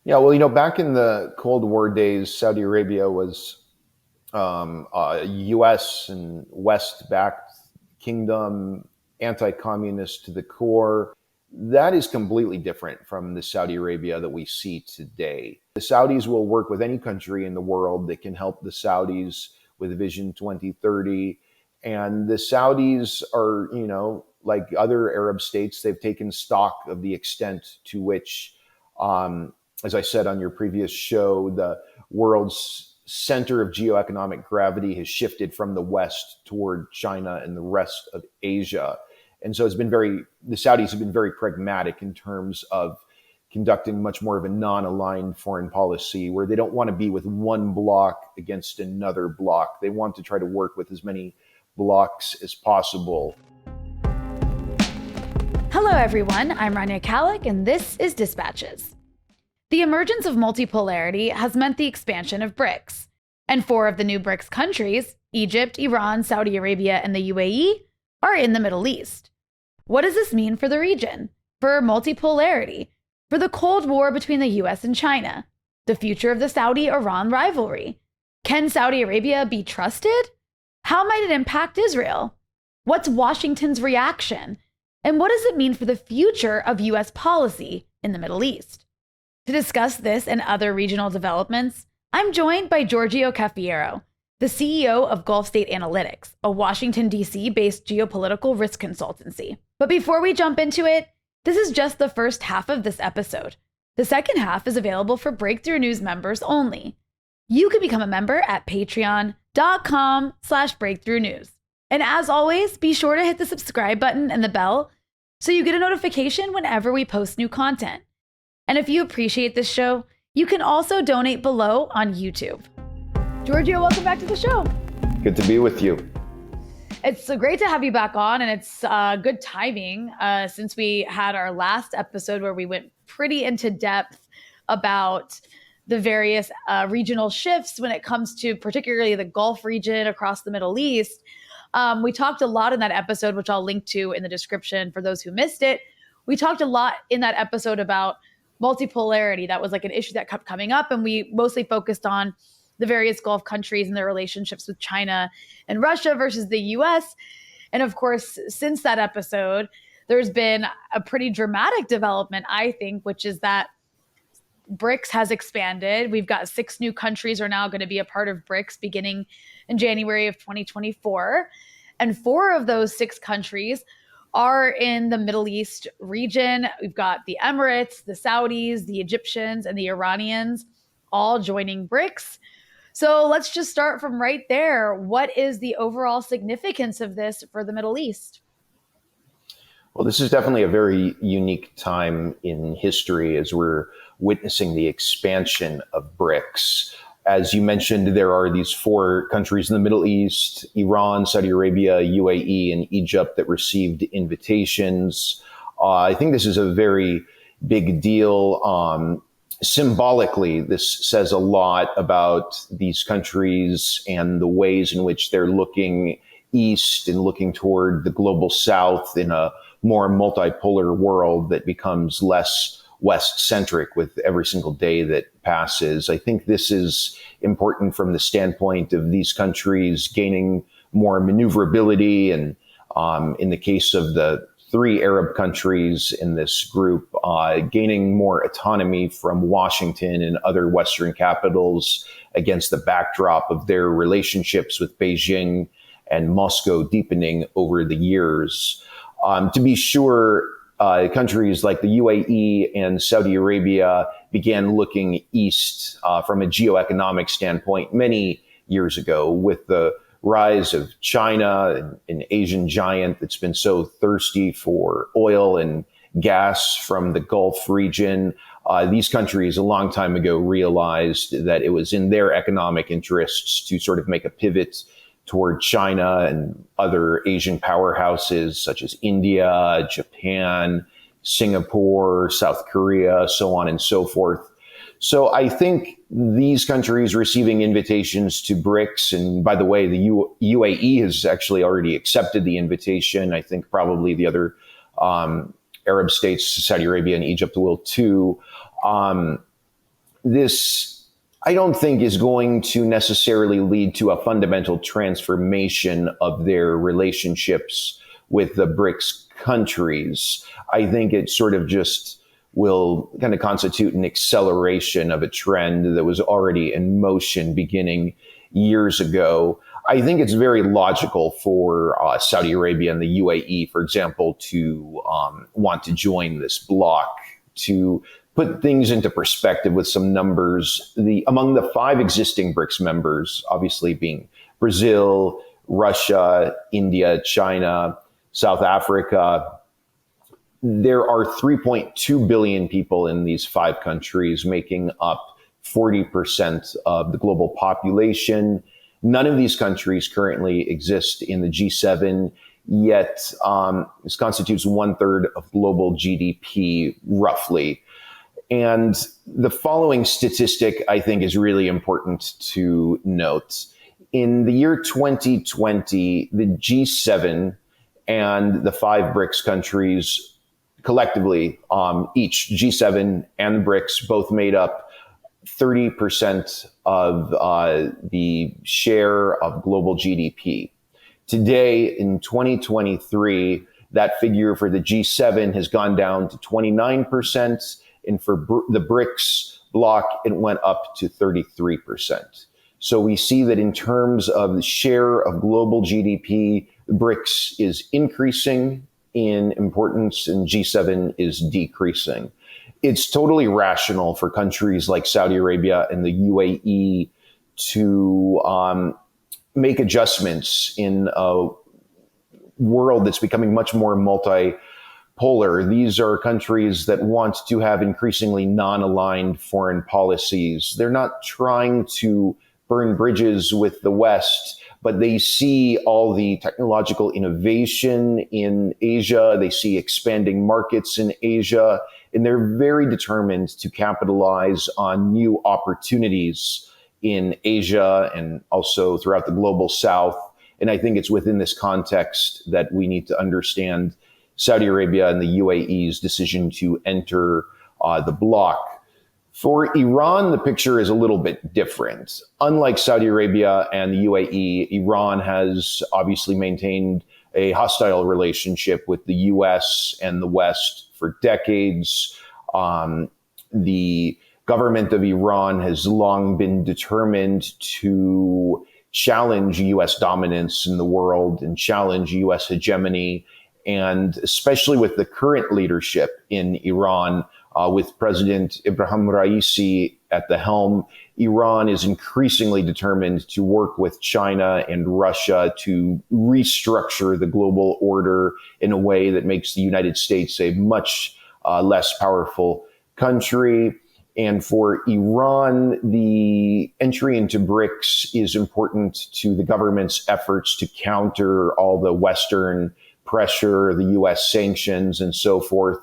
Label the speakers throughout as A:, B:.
A: Yeah, well, back in the Cold War days, Saudi Arabia was a U.S. and West-backed kingdom, anti-communist to the core. That is completely different from the Saudi Arabia that we see today. The Saudis will work with any country in the world that can help the Saudis with Vision 2030. And the Saudis are, like other Arab states, they've taken stock of the extent to which, as I said on your previous show, the world's center of geoeconomic gravity has shifted from the West toward China and the rest of Asia. And so the Saudis have been very pragmatic in terms of conducting much more of a non-aligned foreign policy where they don't want to be with one bloc against another bloc. They want to try to work with as many blocs as possible.
B: Hello, everyone. I'm Rania Khalek, and this is Dispatches. The emergence of multipolarity has meant the expansion of BRICS, and 4 of the new BRICS countries, Egypt, Iran, Saudi Arabia, and the UAE, are in the Middle East. What does this mean for the region, for multipolarity, for the Cold War between the US and China, the future of the Saudi-Iran rivalry? Can Saudi Arabia be trusted? How might it impact Israel? What's Washington's reaction? And what does it mean for the future of US policy in the Middle East? To discuss this and other regional developments, I'm joined by Giorgio Cafiero, the CEO of Gulf State Analytics, a Washington, D.C. based geopolitical risk consultancy. But before we jump into it, this is just the first half of this episode. The second half is available for Breakthrough News members only. You can become a member at patreon.com/breakthrough news. And as always, be sure to hit the subscribe button and the bell so you get a notification whenever we post new content. And if you appreciate this show, you can also donate below on YouTube. Giorgio, welcome back to the show.
A: Good to be with you.
B: It's great to have you back on, and it's good timing since we had our last episode where we went pretty into depth about the various regional shifts when it comes to particularly the Gulf region across the Middle East. We talked a lot in that episode, which I'll link to in the description for those who missed it. We talked a lot in that episode about multipolarity. That was like an issue that kept coming up, and we mostly focused on the various Gulf countries and their relationships with China and Russia versus the US. And of course, since that episode, there's been a pretty dramatic development, I think, which is that BRICS has expanded. We've got 6 new countries are now going to be a part of BRICS beginning in January of 2024. And 4 of those 6 countries are in the Middle East region. We've got the Emirates, the Saudis, the Egyptians, and the Iranians all joining BRICS. So let's just start from right there. What is the overall significance of this for the Middle East?
A: Well, this is definitely a very unique time in history as we're witnessing the expansion of BRICS. As you mentioned, there are these 4 countries in the Middle East, Iran, Saudi Arabia, UAE, and Egypt that received invitations. I think this is a very big deal. Symbolically, this says a lot about these countries and the ways in which they're looking east and looking toward the global south in a more multipolar world that becomes less West-centric with every single day that passes. I think this is important from the standpoint of these countries gaining more maneuverability, and in the case of the 3 Arab countries in this group, gaining more autonomy from Washington and other Western capitals against the backdrop of their relationships with Beijing and Moscow deepening over the years. To be sure, countries like the UAE and Saudi Arabia began looking east from a geoeconomic standpoint many years ago with the rise of China, an Asian giant that's been so thirsty for oil and gas from the Gulf region. These countries a long time ago realized that it was in their economic interests to sort of make a pivot toward China and other Asian powerhouses such as India, Japan, Singapore, South Korea, so on and so forth. So I think these countries receiving invitations to BRICS, and by the way, the UAE has actually already accepted the invitation. I think probably the other Arab states, Saudi Arabia and Egypt will too. this, I don't think, is going to necessarily lead to a fundamental transformation of their relationships with the BRICS countries. I think it sort of just will kind of constitute an acceleration of a trend that was already in motion beginning years ago. I think it's very logical for Saudi Arabia and the UAE, for example, to want to join this bloc. To put things into perspective with some numbers, among the 5 existing BRICS members, obviously being Brazil, Russia, India, China, South Africa, there are 3.2 billion people in these 5 countries, making up 40% of the global population. None of these countries currently exist in the G7, yet this constitutes 1/3 of global GDP, roughly. And the following statistic, I think, is really important to note. In the year 2020, the G7 and the 5 BRICS countries collectively, each G7 and the BRICS both made up 30% of the share of global GDP. Today, in 2023, that figure for the G7 has gone down to 29%, and for the BRICS bloc, it went up to 33%. So we see that in terms of the share of global GDP, the BRICS is increasing in importance and G7 is decreasing. It's totally rational for countries like Saudi Arabia and the UAE to make adjustments in a world that's becoming much more multipolar. These are countries that want to have increasingly non-aligned foreign policies. They're not trying to burn bridges with the West, but they see all the technological innovation in Asia. They see expanding markets in Asia, and they're very determined to capitalize on new opportunities in Asia and also throughout the global South. And I think it's within this context that we need to understand Saudi Arabia and the UAE's decision to enter the bloc. For Iran, the picture is a little bit different. Unlike Saudi Arabia and the UAE, Iran has obviously maintained a hostile relationship with the US and the West for decades. The government of Iran has long been determined to challenge US dominance in the world and challenge US hegemony. And especially with the current leadership in Iran, with President Ibrahim Raisi at the helm, Iran is increasingly determined to work with China and Russia to restructure the global order in a way that makes the United States a much less powerful country. And for Iran, the entry into BRICS is important to the government's efforts to counter all the Western pressure, the US sanctions, and so forth.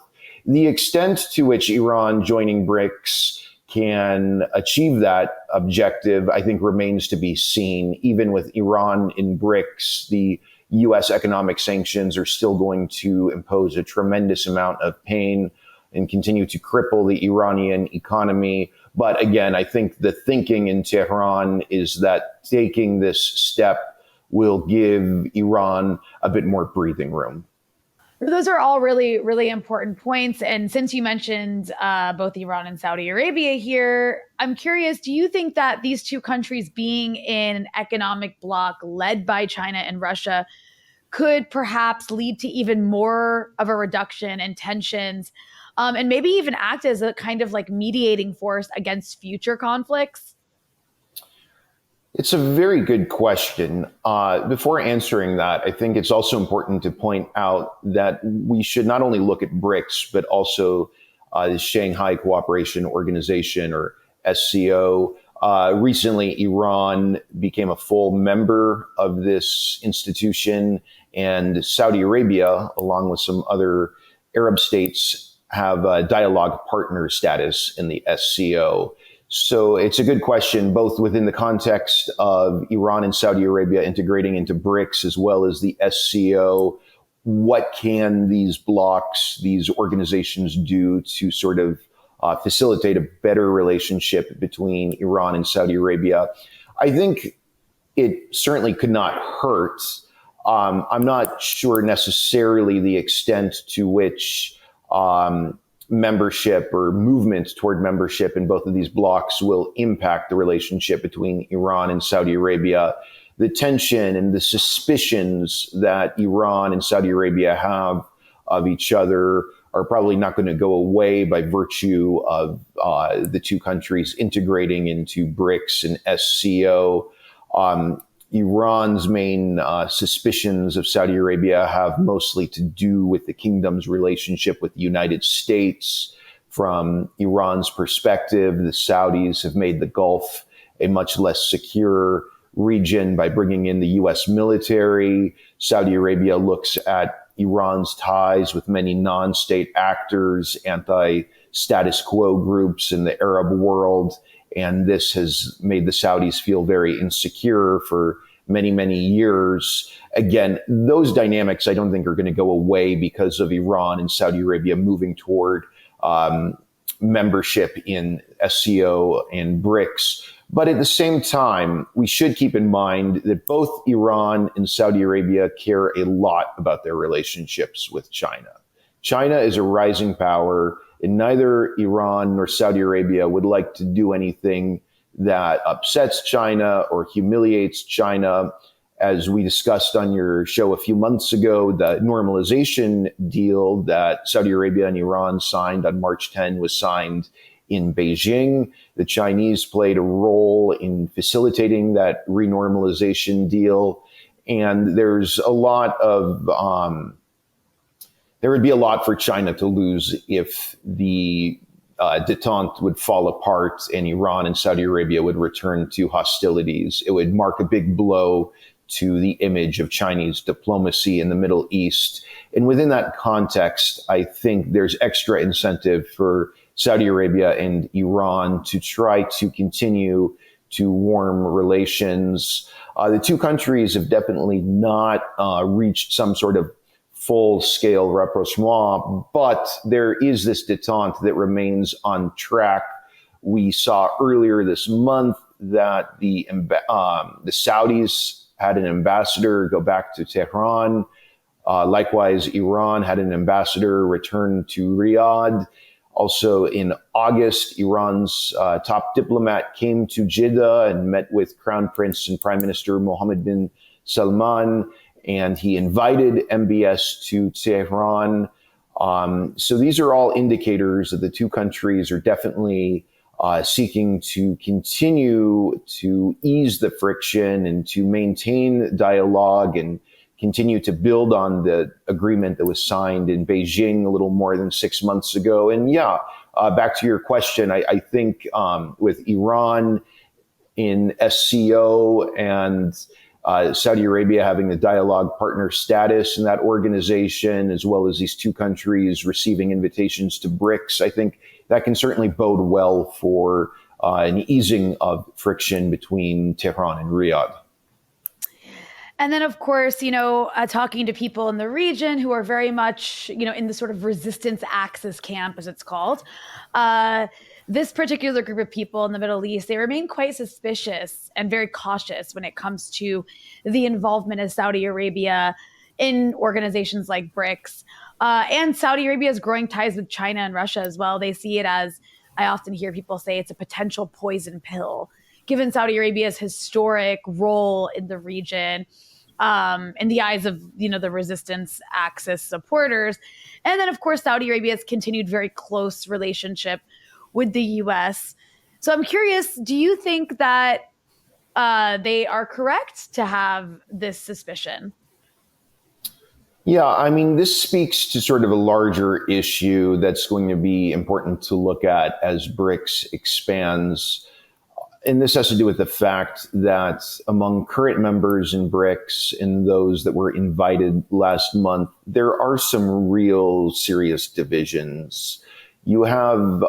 A: The extent to which Iran joining BRICS can achieve that objective, I think, remains to be seen. Even with Iran in BRICS, the US economic sanctions are still going to impose a tremendous amount of pain and continue to cripple the Iranian economy. But again, I think the thinking in Tehran is that taking this step will give Iran a bit more breathing room.
B: Those are all really, really important points. And since you mentioned both Iran and Saudi Arabia here, I'm curious, do you think that these two countries being in an economic bloc led by China and Russia could perhaps lead to even more of a reduction in tensions and maybe even act as a kind of like mediating force against future conflicts?
A: It's a very good question. Before answering that, I think it's also important to point out that we should not only look at BRICS, but also the Shanghai Cooperation Organization, or SCO. Recently, Iran became a full member of this institution, and Saudi Arabia, along with some other Arab states, have a dialogue partner status in the SCO. So it's a good question, both within the context of Iran and Saudi Arabia integrating into BRICS as well as the SCO. What can these blocs, these organizations do to sort of facilitate a better relationship between Iran and Saudi Arabia. I think it certainly could not hurt. I'm not sure necessarily the extent to which membership or movement toward membership in both of these blocs will impact the relationship between Iran and Saudi Arabia. The tension and the suspicions that Iran and Saudi Arabia have of each other are probably not going to go away by virtue of the two countries integrating into BRICS and SCO. Iran's main suspicions of Saudi Arabia have mostly to do with the kingdom's relationship with the United States. From Iran's perspective, the Saudis have made the Gulf a much less secure region by bringing in the U.S. military. Saudi Arabia looks at Iran's ties with many non-state actors, anti-status quo groups in the Arab world, and this has made the Saudis feel very insecure for many, many years. Again, those dynamics I don't think are going to go away because of Iran and Saudi Arabia moving toward membership in SCO and BRICS. But at the same time, we should keep in mind that both Iran and Saudi Arabia care a lot about their relationships with China. China is a rising power, and neither Iran nor Saudi Arabia would like to do anything that upsets China or humiliates China. As we discussed on your show a few months ago, the normalization deal that Saudi Arabia and Iran signed on March 10 was signed in Beijing. The Chinese played a role in facilitating that renormalization deal. And there's a lot of, there would be a lot for China to lose if the detente would fall apart and Iran and Saudi Arabia would return to hostilities. It would mark a big blow to the image of Chinese diplomacy in the Middle East. And within that context, I think there's extra incentive for Saudi Arabia and Iran to try to continue to warm relations. The two countries have definitely not reached some sort of full-scale rapprochement, but there is this detente that remains on track. We saw earlier this month that the Saudis had an ambassador go back to Tehran. Likewise, Iran had an ambassador return to Riyadh. Also in August, Iran's top diplomat came to Jeddah and met with Crown Prince and Prime Minister Mohammed bin Salman, and he invited MBS to Tehran. So these are all indicators that the two countries are definitely seeking to continue to ease the friction and to maintain dialogue and continue to build on the agreement that was signed in Beijing a little more than 6 months ago. And back to your question, I think with Iran in SCO and Saudi Arabia having the dialogue partner status in that organization, as well as these two countries receiving invitations to BRICS, I think that can certainly bode well for an easing of friction between Tehran and Riyadh.
B: And then, of course, talking to people in the region who are very much, in the sort of resistance axis camp, as it's called, this particular group of people in the Middle East, they remain quite suspicious and very cautious when it comes to the involvement of Saudi Arabia in organizations like BRICS. And Saudi Arabia's growing ties with China and Russia as well. They see it as, I often hear people say, it's a potential poison pill, given Saudi Arabia's historic role in the region, in the eyes of, the resistance axis supporters. And then, of course, Saudi Arabia's continued very close relationship with the U.S. So I'm curious, do you think that they are correct to have this suspicion?
A: Yeah, I mean, this speaks to sort of a larger issue that's going to be important to look at as BRICS expands. And this has to do with the fact that among current members in BRICS and those that were invited last month, there are some real serious divisions. You have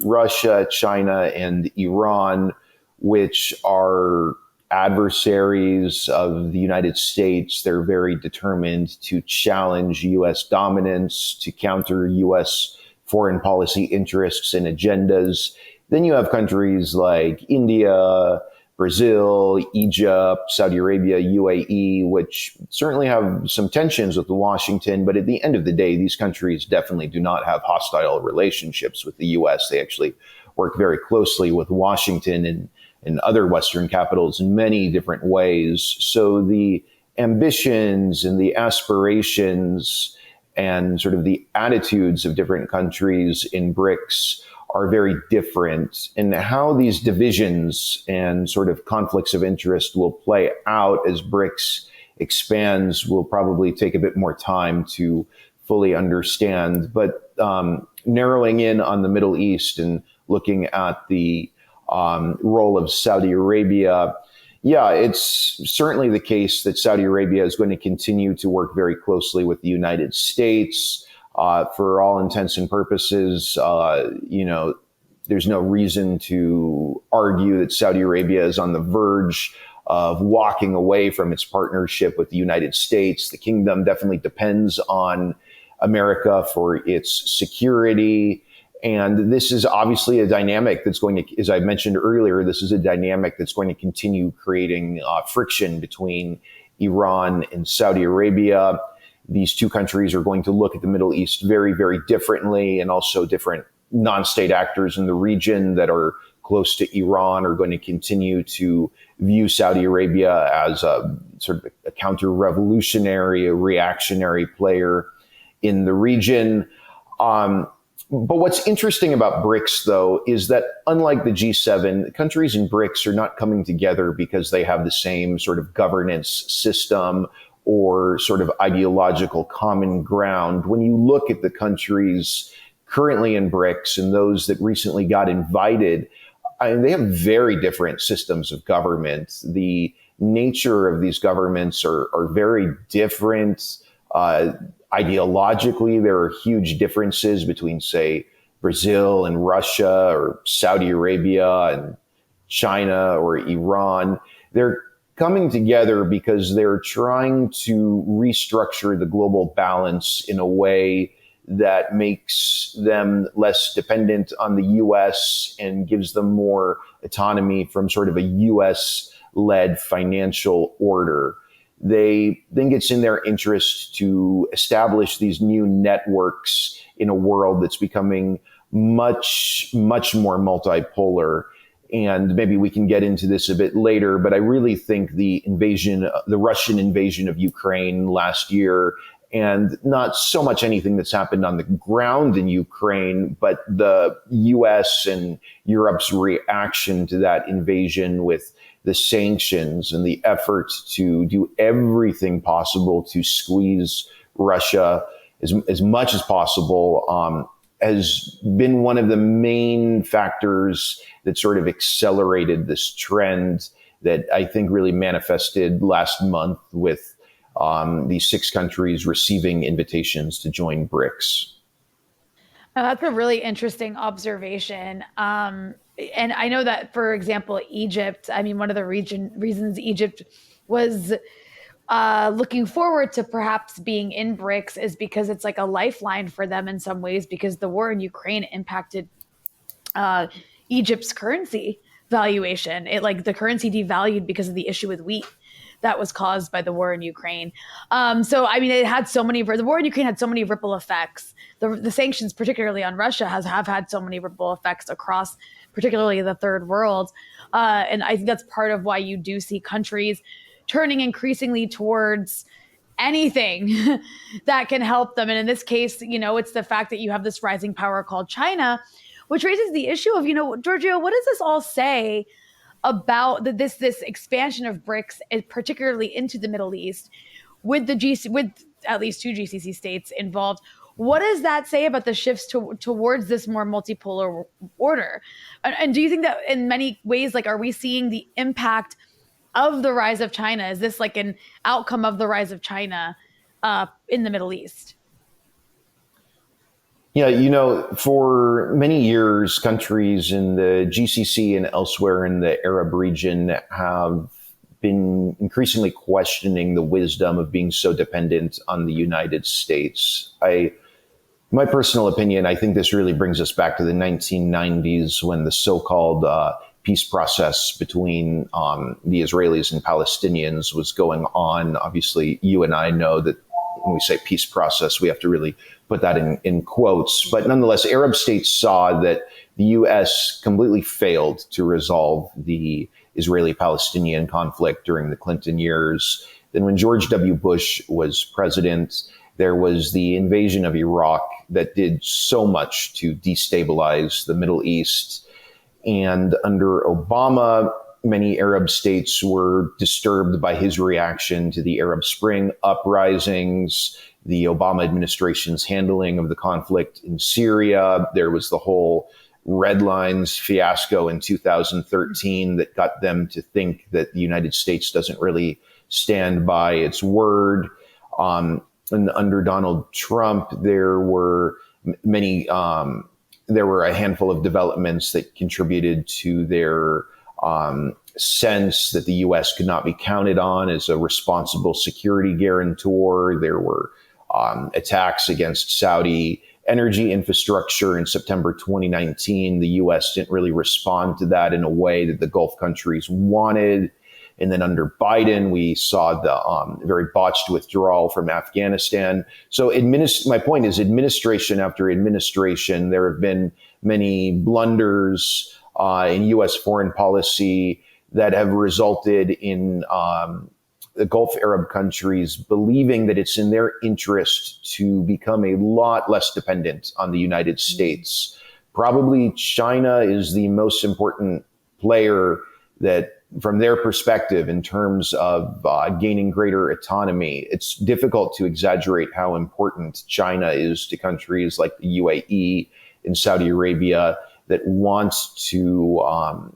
A: Russia, China, and Iran, which are adversaries of the United States. They're very determined to challenge U.S. dominance, to counter U.S. foreign policy interests and agendas. Then you have countries like India, Brazil, Egypt, Saudi Arabia, UAE, which certainly have some tensions with Washington. But at the end of the day, these countries definitely do not have hostile relationships with the U.S. They actually work very closely with Washington and other Western capitals in many different ways. So the ambitions and the aspirations and sort of the attitudes of different countries in BRICS are very different. And how these divisions and sort of conflicts of interest will play out as BRICS expands will probably take a bit more time to fully understand. But narrowing in on the Middle East and looking at the role of Saudi Arabia, yeah, it's certainly the case that Saudi Arabia is going to continue to work very closely with the United States. For all intents and purposes, there's no reason to argue that Saudi Arabia is on the verge of walking away from its partnership with the United States. The kingdom definitely depends on America for its security. And this is obviously a dynamic that's going to, as I mentioned earlier, this is a dynamic that's going to continue creating friction between Iran and Saudi Arabia. These two countries are going to look at the Middle East very, very differently, and also different non-state actors in the region that are close to Iran are going to continue to view Saudi Arabia as a sort of a counter-revolutionary, a reactionary player in the region. But what's interesting about BRICS, though, is that unlike the G7, countries in BRICS are not coming together because they have the same sort of governance system or sort of ideological common ground. When you look at the countries currently in BRICS and those that recently got invited, they have very different systems of government. The nature of these governments are very different. Ideologically, there are huge differences between, say, Brazil and Russia, or Saudi Arabia and China or Iran. They're coming together because they're trying to restructure the global balance in a way that makes them less dependent on the U.S. and gives them more autonomy from sort of a U.S.-led financial order. They think it's in their interest to establish these new networks in a world that's becoming much, much more multipolar. And maybe we can get into this a bit later, but I really think the Russian invasion of Ukraine last year, and not so much anything that's happened on the ground in Ukraine, but the US and Europe's reaction to that invasion with the sanctions and the efforts to do everything possible to squeeze Russia as much as possible, has been one of the main factors that sort of accelerated this trend that I think really manifested last month with these 6 countries receiving invitations to join BRICS.
B: That's a really interesting observation. And I know that, for example, Egypt, I mean, one of the reasons Egypt was looking forward to perhaps being in BRICS is because it's like a lifeline for them in some ways, because the war in Ukraine impacted Egypt's currency valuation. The currency devalued because of the issue with wheat that was caused by the war in Ukraine. So, I mean, the war in Ukraine had so many ripple effects. The sanctions, particularly on Russia, have had so many ripple effects across, particularly the third world. And I think that's part of why you do see countries turning increasingly towards anything that can help them. And in this case, it's the fact that you have this rising power called China, which raises the issue of, Giorgio, what does this all say about this expansion of BRICS, particularly into the Middle East, with at least 2 GCC states involved? What does that say about the shifts towards this more multipolar order? And do you think that in many ways, are we seeing the impact of the rise of China? Is this like an outcome of the rise of China in the Middle East?
A: Yeah, for many years, countries in the GCC and elsewhere in the Arab region have been increasingly questioning the wisdom of being so dependent on the United States. I My personal opinion, I think this really brings us back to the 1990s when the so-called peace process between the Israelis and Palestinians was going on. Obviously, you and I know that when we say peace process, we have to really put that in quotes. But nonetheless, Arab states saw that the U.S. completely failed to resolve the Israeli-Palestinian conflict during the Clinton years. Then when George W. Bush was president, there was the invasion of Iraq that did so much to destabilize the Middle East. And under Obama, many Arab states were disturbed by his reaction to the Arab Spring uprisings, the Obama administration's handling of the conflict in Syria. There was the whole Red Lines fiasco in 2013 that got them to think that the United States doesn't really stand by its word. And under Donald Trump, there were a handful of developments that contributed to their sense that the U.S. could not be counted on as a responsible security guarantor. There were attacks against Saudi energy infrastructure in September 2019. The U.S. didn't really respond to that in a way that the Gulf countries wanted. And then under Biden, we saw the very botched withdrawal from Afghanistan. So my point is, administration after administration, there have been many blunders in U.S. foreign policy that have resulted in the Gulf Arab countries believing that it's in their interest to become a lot less dependent on the United States. Probably China is the most important player that, from their perspective, in terms of gaining greater autonomy. It's difficult to exaggerate how important China is to countries like the UAE and Saudi Arabia that want to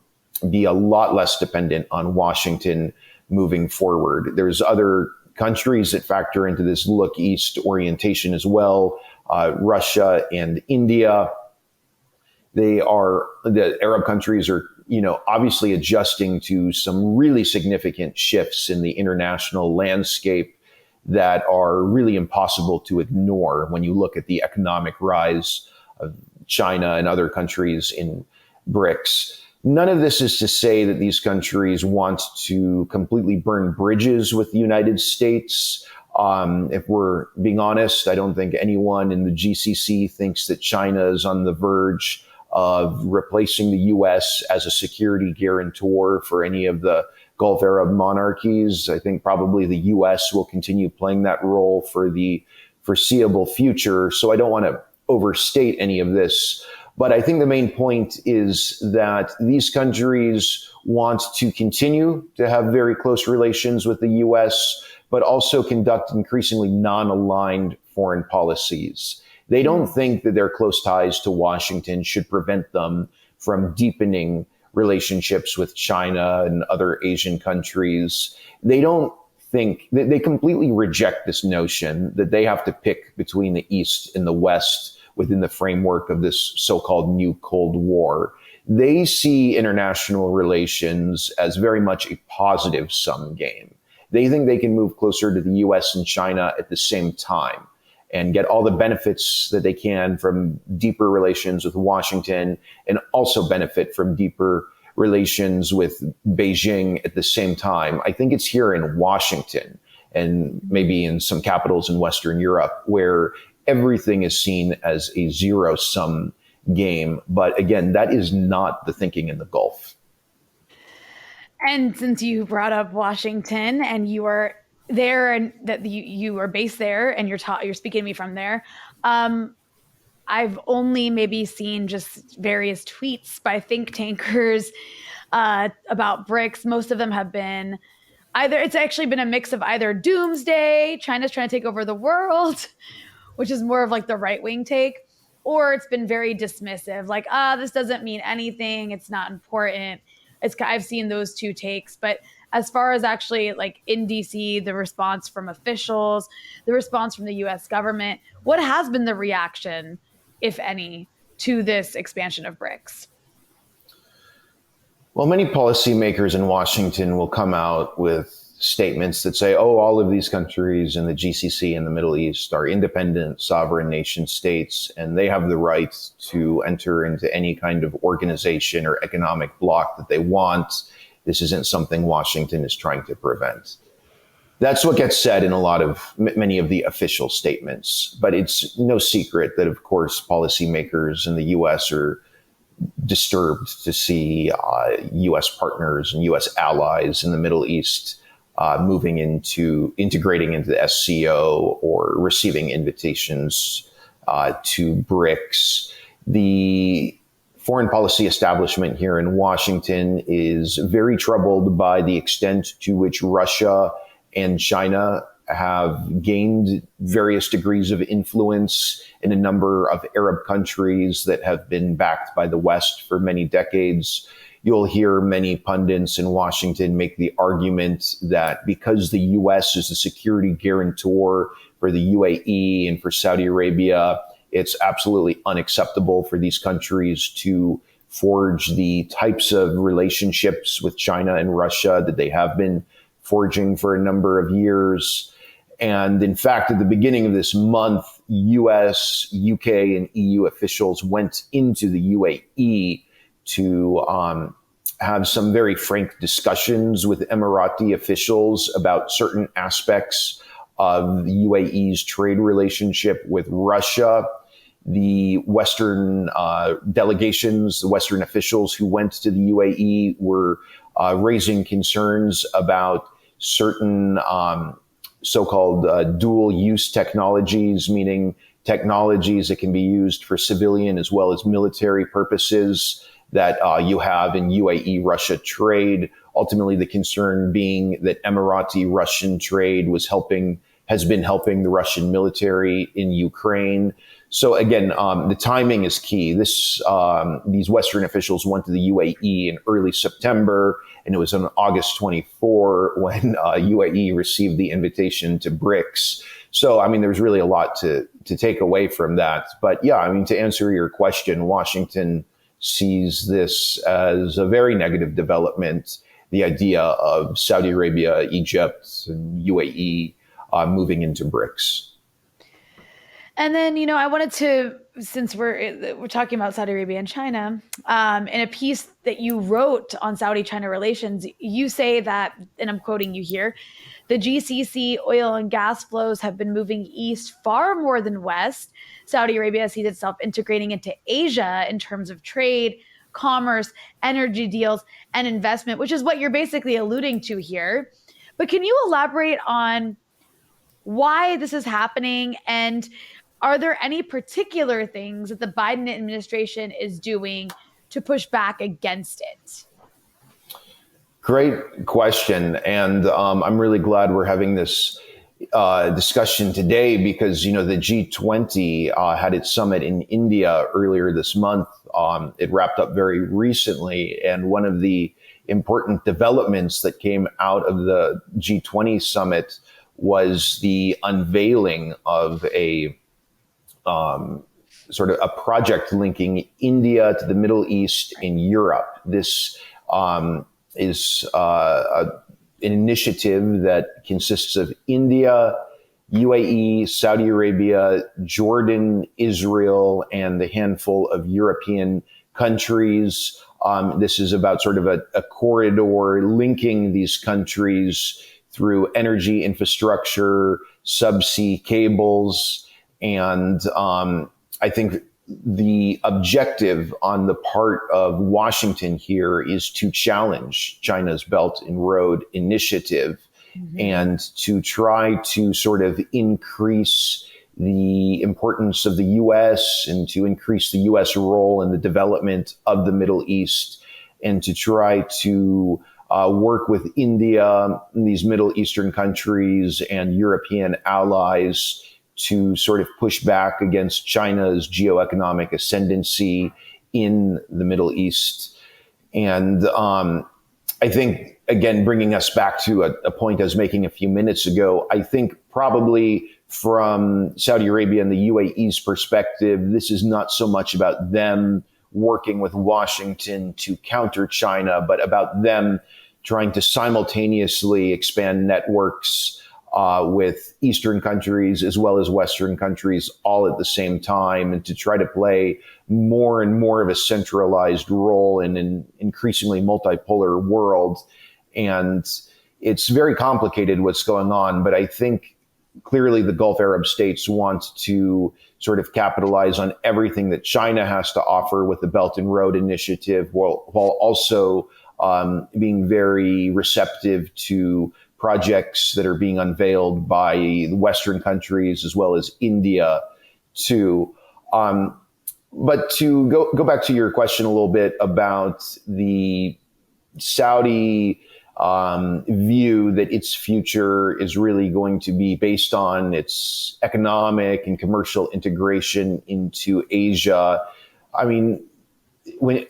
A: be a lot less dependent on Washington moving forward. There's other countries that factor into this look east orientation as well. Russia and India. The Arab countries are, obviously adjusting to some really significant shifts in the international landscape that are really impossible to ignore when you look at the economic rise of China and other countries in BRICS. None of this is to say that these countries want to completely burn bridges with the United States. If we're being honest, I don't think anyone in the GCC thinks that China is on the verge of replacing the U.S. as a security guarantor for any of the Gulf Arab monarchies. I think probably the U.S. will continue playing that role for the foreseeable future. So I don't want to overstate any of this. But I think the main point is that these countries want to continue to have very close relations with the U.S., but also conduct increasingly non-aligned foreign policies. They don't think that their close ties to Washington should prevent them from deepening relationships with China and other Asian countries. They don't think, they completely reject this notion that they have to pick between the East and the West within the framework of this so-called new Cold War. They see international relations as very much a positive sum game. They think they can move closer to the US and China at the same time and get all the benefits that they can from deeper relations with Washington, and also benefit from deeper relations with Beijing at the same time. I think it's here in Washington and maybe in some capitals in Western Europe where everything is seen as a zero-sum game. But again, that is not the thinking in the Gulf.
B: And since you brought up Washington and you are there and that you are based there and you're speaking to me from there, I've only maybe seen just various tweets by think tankers about BRICS. Most of them have been it's actually been a mix of either doomsday, China's trying to take over the world, which is more of like the right-wing take, or it's been very dismissive, like, this doesn't mean anything, it's not important. I've seen those two takes. But as far as actually like in DC, the response from officials, the response from the US government, what has been the reaction, if any, to this expansion of BRICS?
A: Well, many policymakers in Washington will come out with statements that say, oh, all of these countries in the GCC and the Middle East are independent, sovereign nation states, and they have the right to enter into any kind of organization or economic bloc that they want. This isn't something Washington is trying to prevent. That's what gets said in many of the official statements. But it's no secret that, of course, policymakers in the U.S. are disturbed to see U.S. partners and U.S. allies in the Middle East integrating into the SCO or receiving invitations to BRICS. The foreign policy establishment here in Washington is very troubled by the extent to which Russia and China have gained various degrees of influence in a number of Arab countries that have been backed by the West for many decades. You'll hear many pundits in Washington make the argument that because the U.S. is the security guarantor for the UAE and for Saudi Arabia, it's absolutely unacceptable for these countries to forge the types of relationships with China and Russia that they have been forging for a number of years. And in fact, at the beginning of this month, US, UK, and EU officials went into the UAE to have some very frank discussions with Emirati officials about certain aspects of the UAE's trade relationship with Russia. The Western delegations, the Western officials who went to the UAE were raising concerns about certain so-called dual-use technologies, meaning technologies that can be used for civilian as well as military purposes that you have in UAE-Russia trade. Ultimately, the concern being that Emirati-Russian trade has been helping the Russian military in Ukraine. So again, the timing is key. These Western officials went to the UAE in early September, and it was on August 24 when UAE received the invitation to BRICS. So, I mean, there's really a lot to take away from that. But yeah, I mean, to answer your question, Washington sees this as a very negative development, the idea of Saudi Arabia, Egypt, and UAE moving into BRICS.
B: And then, I wanted to, since we're talking about Saudi Arabia and China, in a piece that you wrote on Saudi-China relations, you say that, and I'm quoting you here, the GCC oil and gas flows have been moving east far more than west. Saudi Arabia sees itself integrating into Asia in terms of trade, commerce, energy deals, and investment, which is what you're basically alluding to here. But can you elaborate on why this is happening, and are there any particular things that the Biden administration is doing to push back against it?
A: Great question. And I'm really glad we're having this discussion today because, the G20 had its summit in India earlier this month. It wrapped up very recently. And one of the important developments that came out of the G20 summit was the unveiling of a sort of a project linking India to the Middle East and Europe. This is an initiative that consists of India, UAE, Saudi Arabia, Jordan, Israel, and the handful of European countries. This is about sort of a corridor linking these countries through energy infrastructure, subsea cables. And I think the objective on the part of Washington here is to challenge China's Belt and Road Initiative and to try to sort of increase the importance of the U.S. and to increase the U.S. role in the development of the Middle East and to try to work with India, these Middle Eastern countries, and European allies to sort of push back against China's geoeconomic ascendancy in the Middle East. And I think, again, bringing us back to a point I was making a few minutes ago, I think probably from Saudi Arabia and the UAE's perspective, this is not so much about them working with Washington to counter China, but about them trying to simultaneously expand networks with Eastern countries as well as Western countries all at the same time, and to try to play more and more of a centralized role in an increasingly multipolar world. And it's very complicated what's going on, but I think clearly the Gulf Arab states want to sort of capitalize on everything that China has to offer with the Belt and Road Initiative, while also being very receptive to projects that are being unveiled by the Western countries as well as India too. But to go back to your question a little bit about the Saudi view that its future is really going to be based on its economic and commercial integration into Asia. I mean,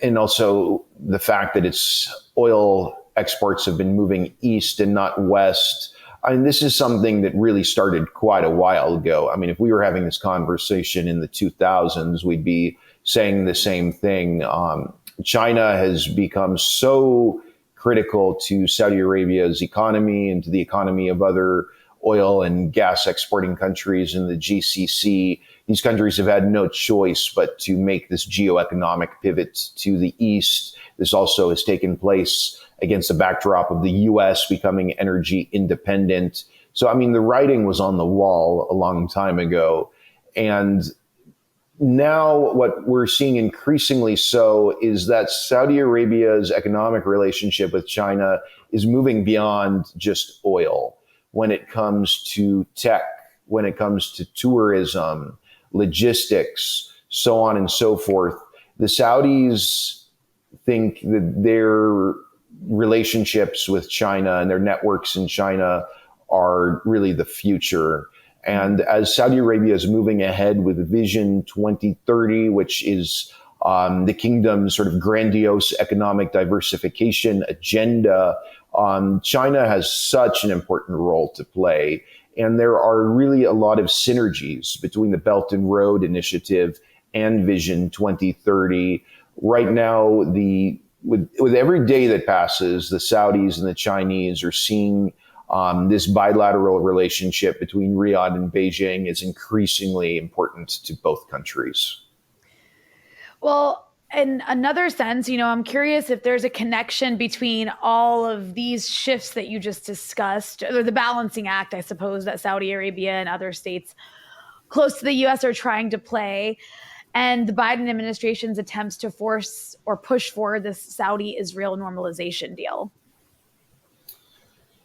A: and also the fact that its oil exports have been moving east and not west. I mean, this is something that really started quite a while ago. I mean, if we were having this conversation in the 2000s, we'd be saying the same thing. China has become so critical to Saudi Arabia's economy and to the economy of other oil and gas exporting countries in the GCC. These countries have had no choice but to make this geoeconomic pivot to the east. This also has taken place against the backdrop of the U.S. becoming energy independent. So, I mean, the writing was on the wall a long time ago. And now what we're seeing increasingly so is that Saudi Arabia's economic relationship with China is moving beyond just oil when it comes to tech, when it comes to tourism, logistics, so on and so forth. The Saudis think that their relationships with China and their networks in China are really the future. And as Saudi Arabia is moving ahead with Vision 2030, which is the kingdom's sort of grandiose economic diversification agenda, China has such an important role to play. And there are really a lot of synergies between the Belt and Road Initiative and Vision 2030. Right now, with every day that passes, the Saudis and the Chinese are seeing this bilateral relationship between Riyadh and Beijing is increasingly important to both countries.
B: Well, in another sense, I'm curious if there's a connection between all of these shifts that you just discussed, or the balancing act, I suppose, that Saudi Arabia and other states close to the U.S. are trying to play, and the Biden administration's attempts to force or push forward this Saudi-Israel normalization deal.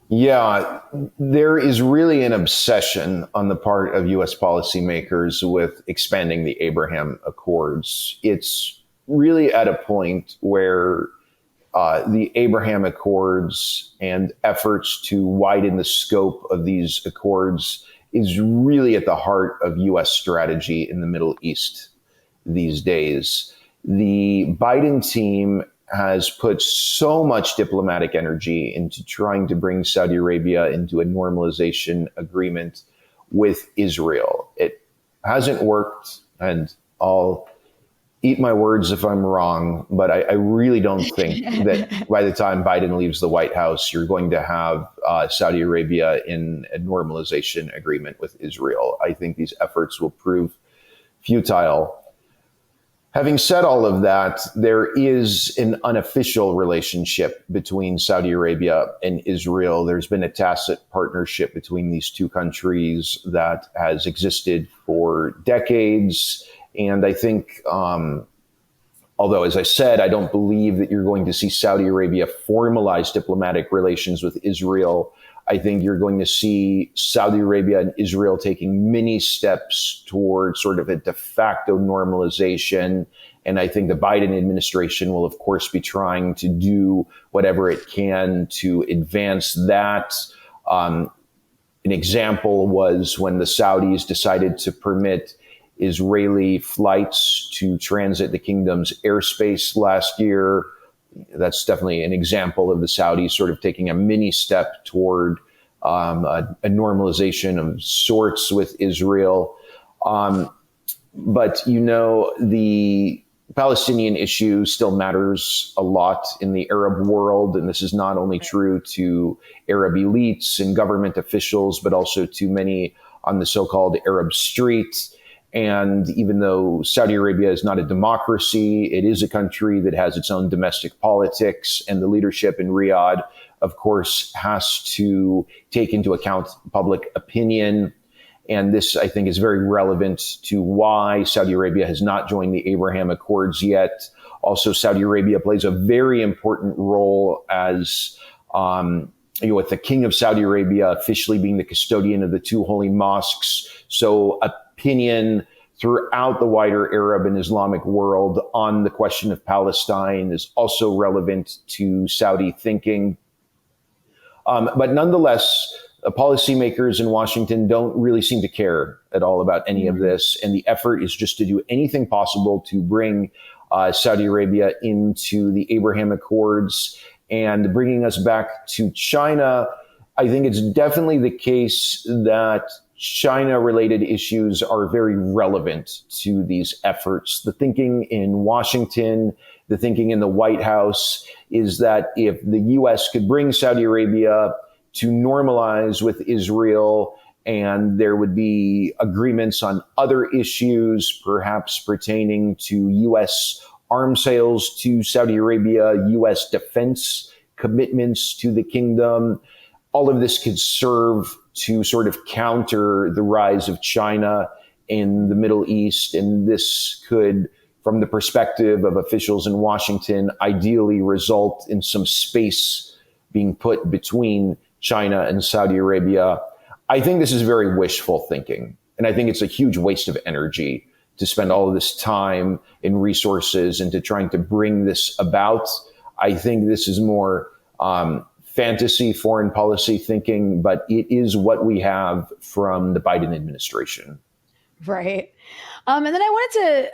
A: Yeah, there is really an obsession on the part of U.S. policymakers with expanding the Abraham Accords. It's really at a point where the Abraham Accords and efforts to widen the scope of these accords is really at the heart of U.S. strategy in the Middle East these days. The Biden team has put so much diplomatic energy into trying to bring Saudi Arabia into a normalization agreement with Israel. It hasn't worked, and I'll eat my words if I'm wrong, but I really don't think that by the time Biden leaves the White House, you're going to have Saudi Arabia in a normalization agreement with Israel. I think these efforts will prove futile. Having said all of that, there is an unofficial relationship between Saudi Arabia and Israel. There's been a tacit partnership between these two countries that has existed for decades. And I think, although, as I said, I don't believe that you're going to see Saudi Arabia formalize diplomatic relations with Israel, I think you're going to see Saudi Arabia and Israel taking many steps toward sort of a de facto normalization. And I think the Biden administration will, of course, be trying to do whatever it can to advance that. An example was when the Saudis decided to permit Israeli flights to transit the kingdom's airspace last year. That's definitely an example of the Saudis sort of taking a mini step toward a normalization of sorts with Israel. But, the Palestinian issue still matters a lot in the Arab world, and this is not only true to Arab elites and government officials, but also to many on the so-called Arab street. And even though Saudi Arabia is not a democracy, it is a country that has its own domestic politics, and the leadership in Riyadh, of course, has to take into account public opinion. And this, I think, is very relevant to why Saudi Arabia has not joined the Abraham Accords yet. Also, Saudi Arabia plays a very important role as, with the King of Saudi Arabia officially being the custodian of the two holy mosques. So opinion throughout the wider Arab and Islamic world on the question of Palestine is also relevant to Saudi thinking. But nonetheless, policymakers in Washington don't really seem to care at all about any of this. And the effort is just to do anything possible to bring Saudi Arabia into the Abraham Accords. And bringing us back to China, I think it's definitely the case that China-related issues are very relevant to these efforts. The thinking in Washington, the thinking in the White House is that if the U.S. could bring Saudi Arabia to normalize with Israel, and there would be agreements on other issues, perhaps pertaining to U.S. arms sales to Saudi Arabia, U.S. defense commitments to the kingdom, all of this could serve to sort of counter the rise of China in the Middle East. And this could, from the perspective of officials in Washington, ideally result in some space being put between China and Saudi Arabia. I think this is very wishful thinking. And I think it's a huge waste of energy to spend all of this time and resources into trying to bring this about. I think this is more fantasy foreign policy thinking, but it is what we have from the Biden administration.
B: Right. And then I wanted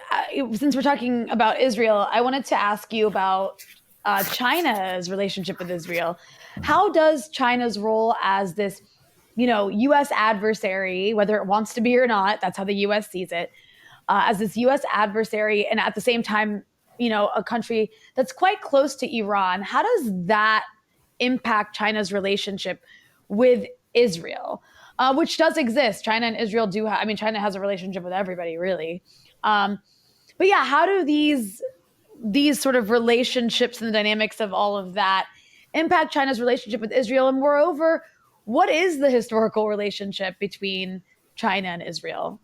B: to, since we're talking about Israel, I wanted to ask you about China's relationship with Israel. How does China's role as this, U.S. adversary, whether it wants to be or not, that's how the U.S. sees it, as this U.S. adversary, and at the same time, a country that's quite close to Iran, how does that impact China's relationship with Israel, which does exist? China and Israel do have, China has a relationship with everybody, really. But yeah, how do these sort of relationships and the dynamics of all of that impact China's relationship with Israel? And moreover, what is the historical relationship between China and Israel?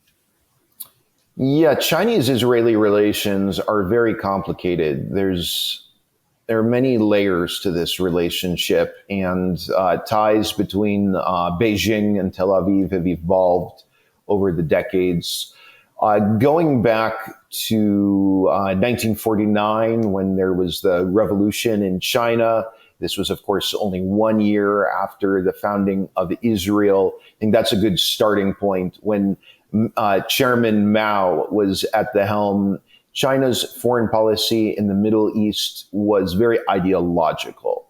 A: Yeah, Chinese-Israeli relations are very complicated. There are many layers to this relationship, and ties between Beijing and Tel Aviv have evolved over the decades. Going back to 1949, when there was the revolution in China, this was, of course, only 1 year after the founding of Israel. I think that's a good starting point. When Chairman Mao was at the helm, China's foreign policy in the Middle East was very ideological.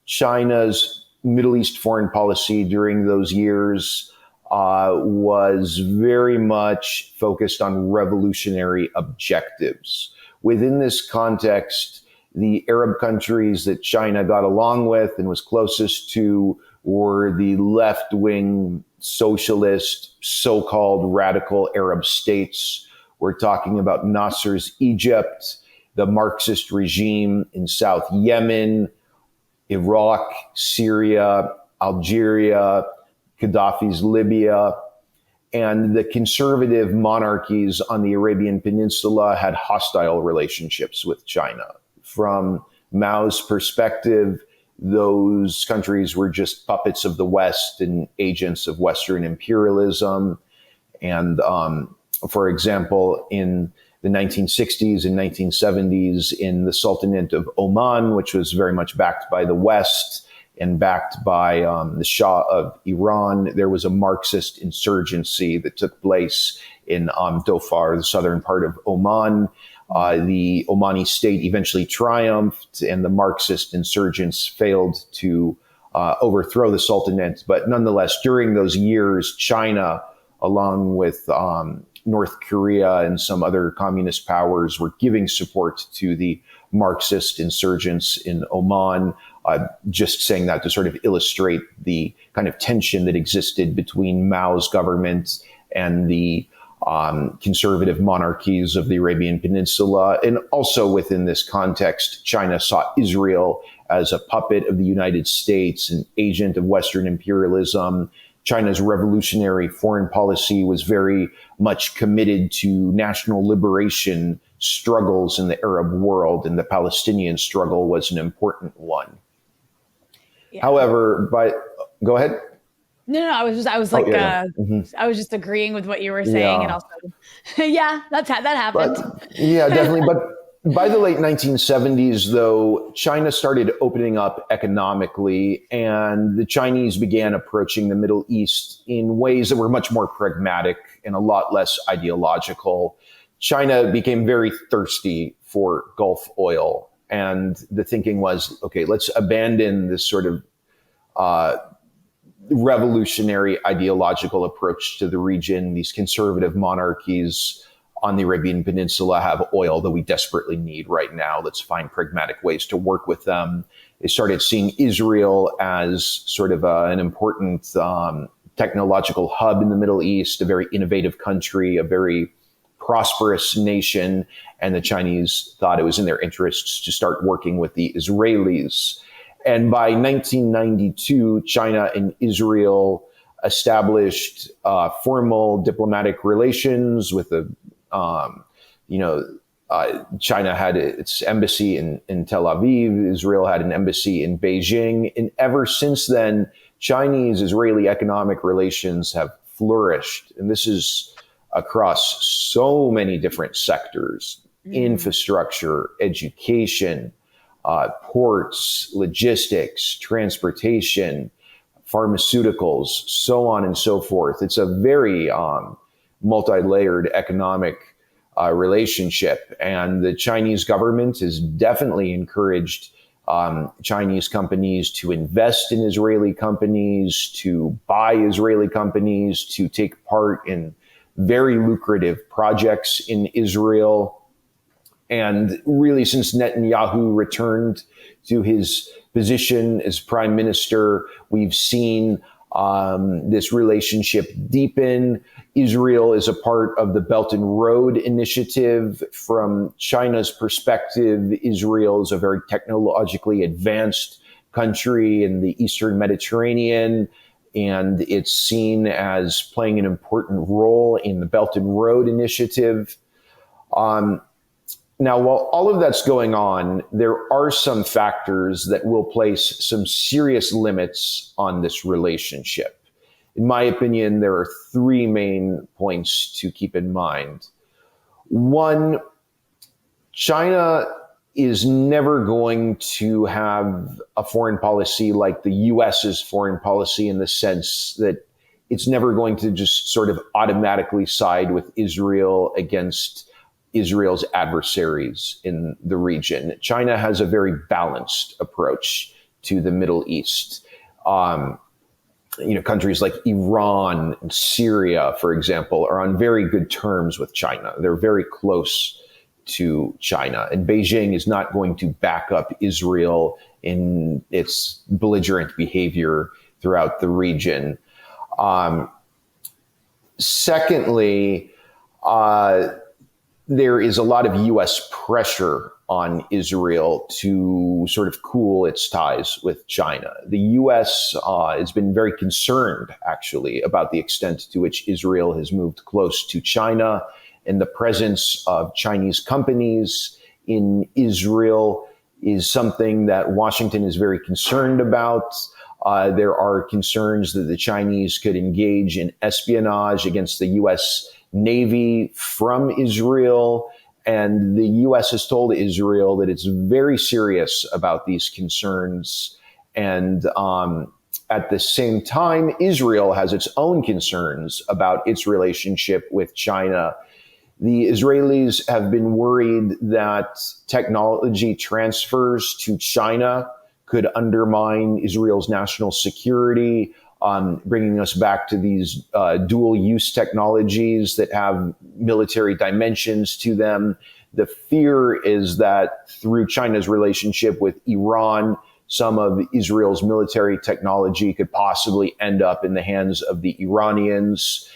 A: China's Middle East foreign policy during those years was very much focused on revolutionary objectives. Within this context, the Arab countries that China got along with and was closest to were the left-wing socialist, so-called radical Arab states. We're talking about Nasser's Egypt, the Marxist regime in South Yemen, Iraq, Syria, Algeria, Gaddafi's Libya, and the conservative monarchies on the Arabian Peninsula had hostile relationships with China. From Mao's perspective, those countries were just puppets of the West and agents of Western imperialism. And for example, in the 1960s and 1970s, in the Sultanate of Oman, which was very much backed by the West and backed by the Shah of Iran, there was a Marxist insurgency that took place in Dhofar, the southern part of Oman. The Omani state eventually triumphed, and the Marxist insurgents failed to overthrow the Sultanate. But nonetheless, during those years, China, along with North Korea and some other communist powers were giving support to the Marxist insurgents in Oman. Just saying that to sort of illustrate the kind of tension that existed between Mao's government and the conservative monarchies of the Arabian Peninsula. And also within this context, China saw Israel as a puppet of the United States, an agent of Western imperialism. China's revolutionary foreign policy was very much committed to national liberation struggles in the Arab world, and the Palestinian struggle was an important one. Yeah. However, go ahead.
B: No, I was just agreeing with what you were saying, and also, that happened.
A: Definitely. But by the late 1970s, though, China started opening up economically, and the Chinese began approaching the Middle East in ways that were much more pragmatic and a lot less ideological. China became very thirsty for Gulf oil, and the thinking was, okay, let's abandon this sort of revolutionary ideological approach to the region. These conservative monarchies on the Arabian Peninsula have oil that we desperately need right now. Let's find pragmatic ways to work with them. They started seeing Israel as sort of an important technological hub in the Middle East, a very innovative country, a very prosperous nation. And the Chinese thought it was in their interests to start working with the Israelis. And by 1992, China and Israel established formal diplomatic relations with China had its embassy in Tel Aviv. Israel had an embassy in Beijing. And ever since then, Chinese-Israeli economic relations have flourished. And this is across so many different sectors: infrastructure, education, ports, logistics, transportation, pharmaceuticals, so on and so forth. It's a very multi-layered economic relationship. And the Chinese government has definitely encouraged Chinese companies to invest in Israeli companies, to buy Israeli companies, to take part in very lucrative projects in Israel. And really, since Netanyahu returned to his position as prime minister, we've seen this relationship deepen. Israel is a part of the Belt and Road Initiative. From China's perspective, Israel is a very technologically advanced country in the Eastern Mediterranean, and it's seen as playing an important role in the Belt and Road Initiative. Now, while all of that's going on, there are some factors that will place some serious limits on this relationship. In my opinion, there are three main points to keep in mind. One, China is never going to have a foreign policy like the US's foreign policy, in the sense that it's never going to just sort of automatically side with Israel against Israel's adversaries in the region. China has a very balanced approach to the Middle East. Countries like Iran and Syria, for example, are on very good terms with China. They're very close to China. And Beijing is not going to back up Israel in its belligerent behavior throughout the region. Secondly, there is a lot of U.S. pressure on Israel to sort of cool its ties with China. The U.S. Has been very concerned, actually, about the extent to which Israel has moved close to China, and the presence of Chinese companies in Israel is something that Washington is very concerned about. There are concerns that the Chinese could engage in espionage against the U.S. Navy from Israel. And the U.S. has told Israel that it's very serious about these concerns. And at the same time, Israel has its own concerns about its relationship with China. The Israelis have been worried that technology transfers to China could undermine Israel's national security. bringing us back to these dual use technologies that have military dimensions to them. The fear is that through China's relationship with Iran, some of Israel's military technology could possibly end up in the hands of the Iranians.